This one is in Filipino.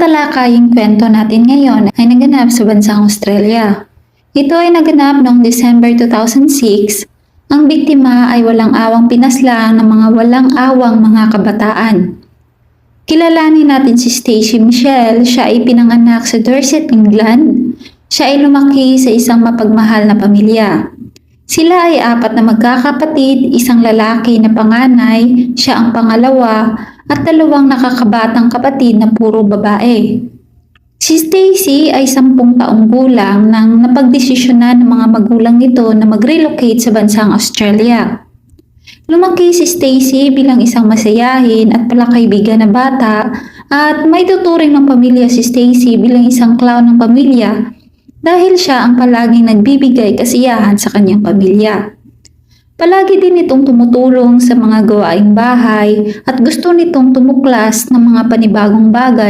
Ang talakaying kwento natin ngayon ay naganap sa bansang Australia. Ito ay naganap noong December 2006. Ang biktima ay walang awang pinaslang ng mga walang awang mga kabataan. Kilalanin natin si Stacey Michelle. Siya ay pinanganak sa Dorset, England. Siya ay lumaki sa isang mapagmahal na pamilya. Sila ay 4 na magkakapatid, isang lalaki na panganay, siya ang pangalawa, at 2 nakakabatang kapatid na puro babae. Si Stacey ay 10 taong gulang nang napagdesisyonan ng mga magulang nito na mag-relocate sa bansang Australia. Lumaki si Stacey bilang isang masayahin at palakaibigan na bata at may tuturing ng pamilya si Stacey bilang isang clown ng pamilya dahil siya ang palaging nagbibigay kasiyahan sa kanyang pamilya. Palagi din itong tumutulong sa mga gawaing bahay at gusto nitong tumuklas ng mga panibagong bagay